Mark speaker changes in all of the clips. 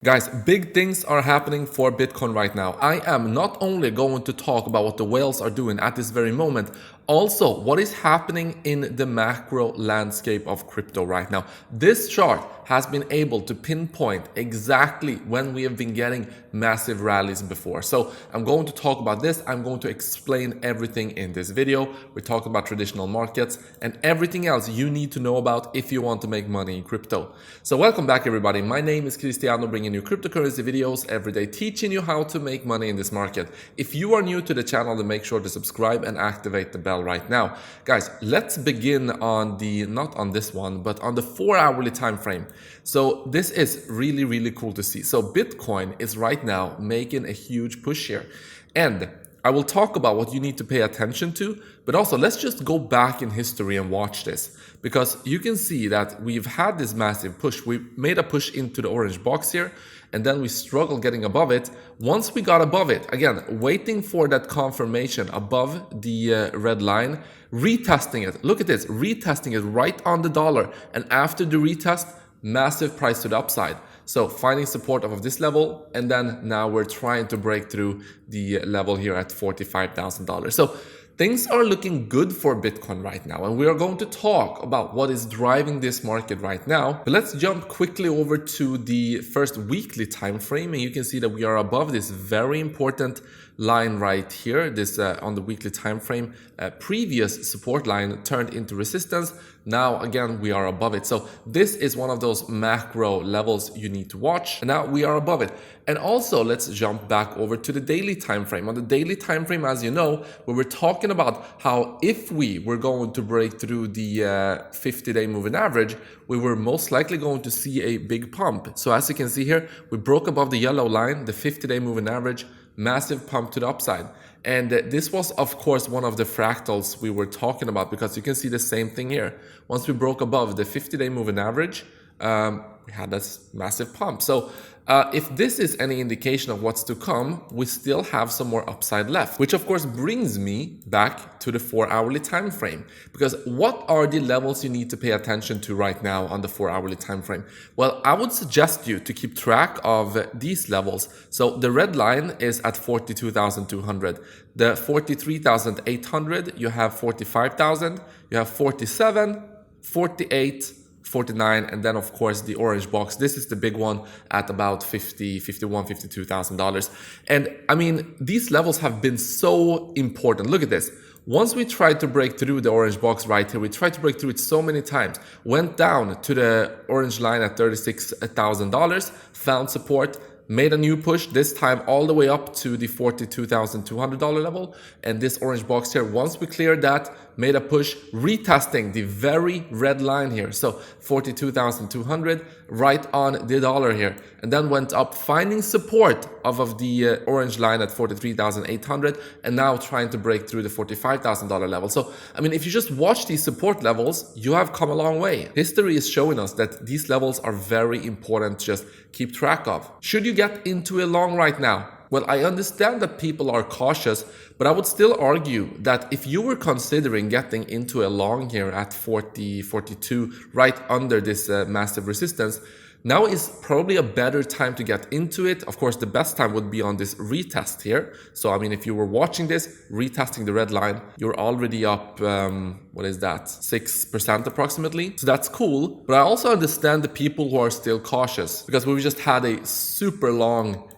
Speaker 1: Guys, big things are happening for Bitcoin right now. I am not only going to talk about what the whales are doing at this very moment, also what is happening in the macro landscape of crypto right now. This chart has been able to pinpoint exactly when we have been getting massive rallies before. So I'm going to talk about this. I'm going to explain everything in this video. We're talking about traditional markets and everything else you need to know about if you want to make money in crypto. So welcome back everybody. My name is Cristiano, bringing you cryptocurrency videos every day, teaching you how to make money in this market. If you are new to the channel, then make sure to subscribe and activate the bell right now. Guys, let's begin on not on this one, but on the 4-hourly time frame. So this is really cool to see. So Bitcoin is right now making a huge push here. And I will talk about what you need to pay attention to, but also let's just go back in history and watch this, because you can see that we've had this massive push. We made a push into the orange box here, and then we struggled getting above it. Once we got above it, again, waiting for that confirmation above the red line, retesting it. Look at this, retesting it right on the dollar. And after the retest, massive price to the upside. So finding support off of this level, and then now we're trying to break through the level here at $45,000. So things are looking good for Bitcoin right now, and we are going to talk about what is driving this market right now. But let's jump quickly over to the first weekly time frame, and you can see that we are above this very important line right here. This on the weekly time frame, previous support line turned into resistance. Now again we are above it. So this is one of those macro levels you need to watch, and now we are above it. And also let's jump back over to the daily time frame. On the daily time frame, as you know, we were talking about how if we were going to break through the 50-day moving average, we were most likely going to see a big pump. So as you can see here, we broke above the yellow line, the 50-day moving average, massive pump to the upside. And this was, of course, one of the fractals we were talking about, because you can see the same thing here. Once we broke above the 50-day moving average, we had this massive pump. So if this is any indication of what's to come, we still have some more upside left, which of course brings me back to the 4-hourly time frame. Because what are the levels you need to pay attention to right now on the 4-hourly time frame? Well, I would suggest you to keep track of these levels. So the red line is at 42,200, the 43,800, you have 45,000, you have 47, 48, 49, and then of course the orange box. This is the big one at about $52,000. And I mean, these levels have been so important. Look at this. Once we tried to break through the orange box right here, we tried to break through it so many times, went down to the orange line at $36,000, found support, made a new push, this time all the way up to the $42,200 level. And this orange box here, once we cleared that, made a push, retesting the very red line here. So 42,200 right on the dollar here. And then went up, finding support off of the orange line at 43,800, and now trying to break through the $45,000 level. So, I mean, if you just watch these support levels, you have come a long way. History is showing us that these levels are very important to just keep track of. Should you get into a long right now? Well, I understand that people are cautious, but I would still argue that if you were considering getting into a long here at 40, 42, right under this massive resistance, now is probably a better time to get into it. Of course, the best time would be on this retest here. So, I mean, if you were watching this, retesting the red line, you're already up, what is that, 6% approximately. So that's cool. But I also understand the people who are still cautious, because we've just had a super long,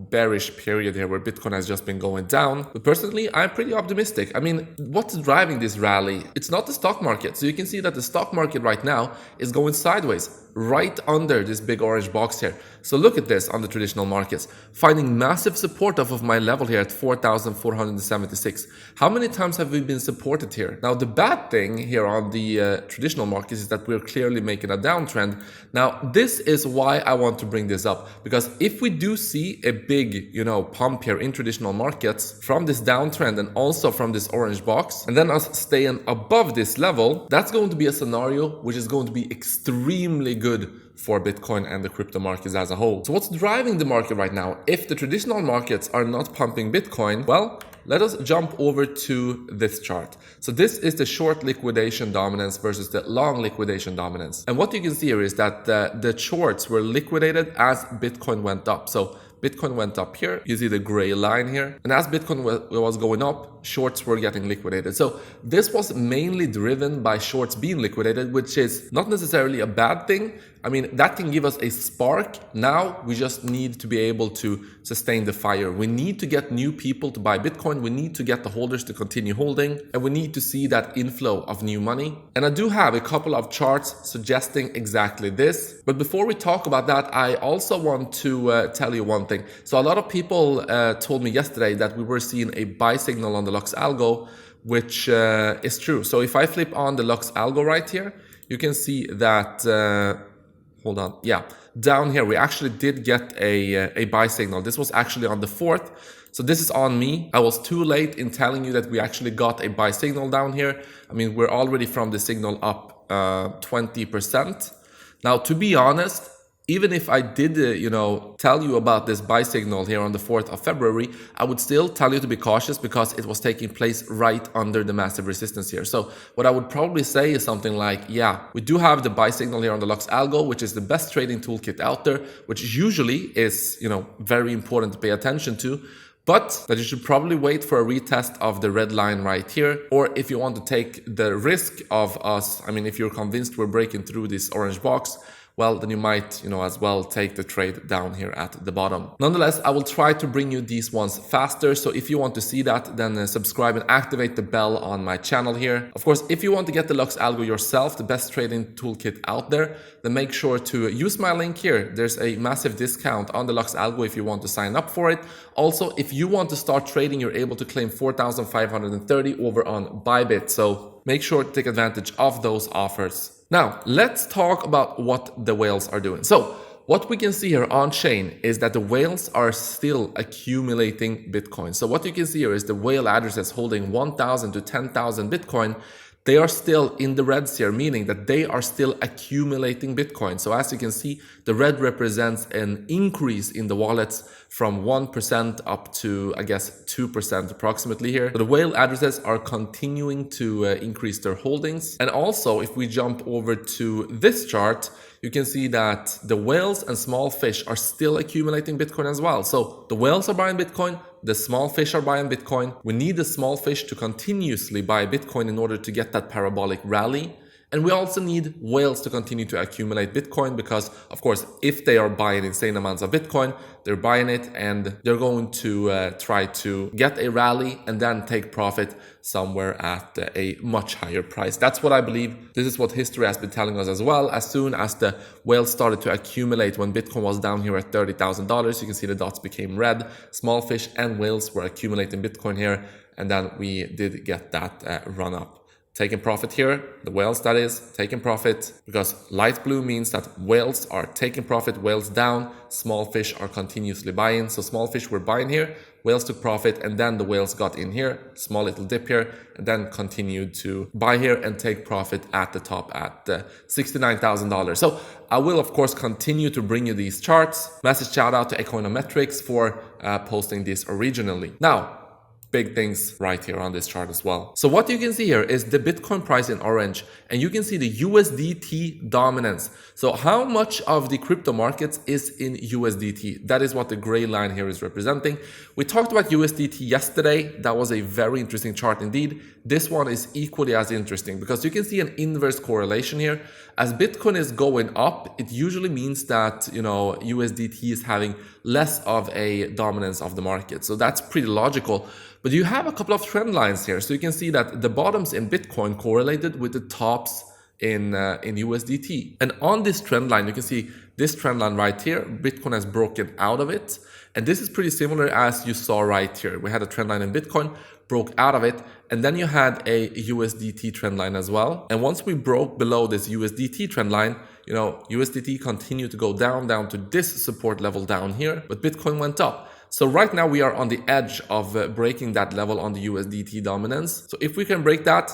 Speaker 1: bearish period here where Bitcoin has just been going down. But personally, I'm pretty optimistic. I mean, what's driving this rally? It's not the stock market. So you can see that the stock market right now is going sideways, right under this big orange box here. So look at this on the traditional markets, finding massive support off of my level here at 4,476. How many times have we been supported here? Now, the bad thing here on the traditional markets is that we're clearly making a downtrend. Now, this is why I want to bring this up, because if we do see a big, pump here in traditional markets from this downtrend and also from this orange box, and then us staying above this level, that's going to be a scenario which is going to be extremely good for Bitcoin and the crypto markets as a whole. So what's driving the market right now? If the traditional markets are not pumping Bitcoin, well, let us jump over to this chart. So this is the short liquidation dominance versus the long liquidation dominance. And what you can see here is that the shorts were liquidated as Bitcoin went up. So Bitcoin went up here, you see the gray line here, and as Bitcoin was going up, shorts were getting liquidated. So this was mainly driven by shorts being liquidated, which is not necessarily a bad thing. I mean, that can give us a spark. Now we just need to be able to sustain the fire. We need to get new people to buy Bitcoin. We need to get the holders to continue holding, and we need to see that inflow of new money. And I do have a couple of charts suggesting exactly this. But before we talk about that, I also want to tell you one thing. So a lot of people told me yesterday that we were seeing a buy signal on the Lux Algo, which is true. So if I flip on the Lux Algo right here, you can see that hold on. Yeah, down here, we actually did get a buy signal. This was actually on the 4th. So this is on me. I was too late in telling you that we actually got a buy signal down here. I mean, we're already from the signal up 20%. Now, to be honest, even if I did, tell you about this buy signal here on the 4th of February, I would still tell you to be cautious because it was taking place right under the massive resistance here. So what I would probably say is something like, yeah, we do have the buy signal here on the Lux Algo, which is the best trading toolkit out there, which usually is, very important to pay attention to. But that you should probably wait for a retest of the red line right here. Or if you want to take the risk of us, I mean, if you're convinced we're breaking through this orange box, well, then you might, as well take the trade down here at the bottom. Nonetheless, I will try to bring you these ones faster. So if you want to see that, then subscribe and activate the bell on my channel here. Of course, if you want to get the Lux Algo yourself, the best trading toolkit out there, then make sure to use my link here. There's a massive discount on the Lux Algo if you want to sign up for it. Also, if you want to start trading, you're able to claim 4,530 over on Bybit. So make sure to take advantage of those offers. Now, let's talk about what the whales are doing. So what we can see here on chain is that the whales are still accumulating Bitcoin. So what you can see here is the whale addresses holding 1,000 to 10,000 Bitcoin. They are still in the reds here, meaning that they are still accumulating Bitcoin. So as you can see, the red represents an increase in the wallets from 1% up to, I guess, 2% approximately here. So the whale addresses are continuing to increase their holdings. And also, if we jump over to this chart, you can see that the whales and small fish are still accumulating Bitcoin as well. So the whales are buying Bitcoin, the small fish are buying Bitcoin. We need the small fish to continuously buy Bitcoin in order to get that parabolic rally. And we also need whales to continue to accumulate Bitcoin because, of course, if they are buying insane amounts of Bitcoin, they're buying it and they're going to try to get a rally and then take profit somewhere at a much higher price. That's what I believe. This is what history has been telling us as well. As soon as the whales started to accumulate, when Bitcoin was down here at $30,000, you can see the dots became red. Small fish and whales were accumulating Bitcoin here, and then we did get that run up. Taking profit here, the whales that is, taking profit, because light blue means that whales are taking profit, whales down, small fish are continuously buying. So small fish were buying here, whales took profit, and then the whales got in here, small little dip here, and then continued to buy here and take profit at the top at $69,000. So I will, of course, continue to bring you these charts. Massive shout out to Econometrics for posting this originally. Now, big things right here on this chart as well. So what you can see here is the Bitcoin price in orange, and you can see the USDT dominance. So how much of the crypto markets is in USDT? That is what the gray line here is representing. We talked about USDT yesterday. That was a very interesting chart indeed. This one is equally as interesting because you can see an inverse correlation here. As Bitcoin is going up, it usually means that, USDT is having less of a dominance of the market. So that's pretty logical. But you have a couple of trend lines here. So you can see that the bottoms in Bitcoin correlated with the tops in USDT. And on this trend line, you can see this trend line right here, Bitcoin has broken out of it. And this is pretty similar as you saw right here. We had a trend line in Bitcoin, broke out of it, and then you had a USDT trend line as well. And once we broke below this USDT trend line, USDT continued to go down to this support level down here, but Bitcoin went up. So right now we are on the edge of breaking that level on the USDT dominance. So if we can break that,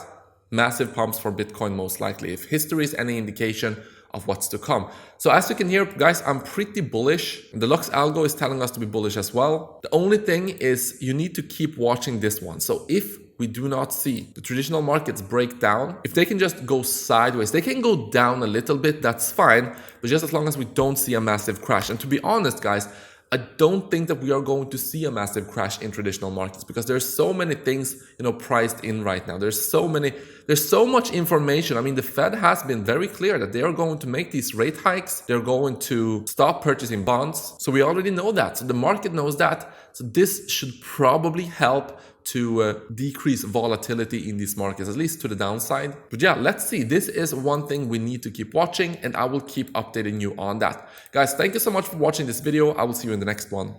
Speaker 1: massive pumps for Bitcoin most likely. If history is any indication, of what's to come. So as you can hear, guys, I'm pretty bullish. The Lux Algo is telling us to be bullish as well. The only thing is you need to keep watching this one. So if we do not see the traditional markets break down, if they can just go sideways, they can go down a little bit, that's fine, but just as long as we don't see a massive crash. And to be honest, guys, I don't think that we are going to see a massive crash in traditional markets because there's so many things, priced in right now. There's so much information. I mean, the Fed has been very clear that they are going to make these rate hikes. They're going to stop purchasing bonds. So we already know that. So the market knows that. So this should probably help to decrease volatility in these markets, at least to the downside. But yeah, let's see. This is one thing we need to keep watching, and I will keep updating you on that. Guys, thank you so much for watching this video. I will see you in the next one.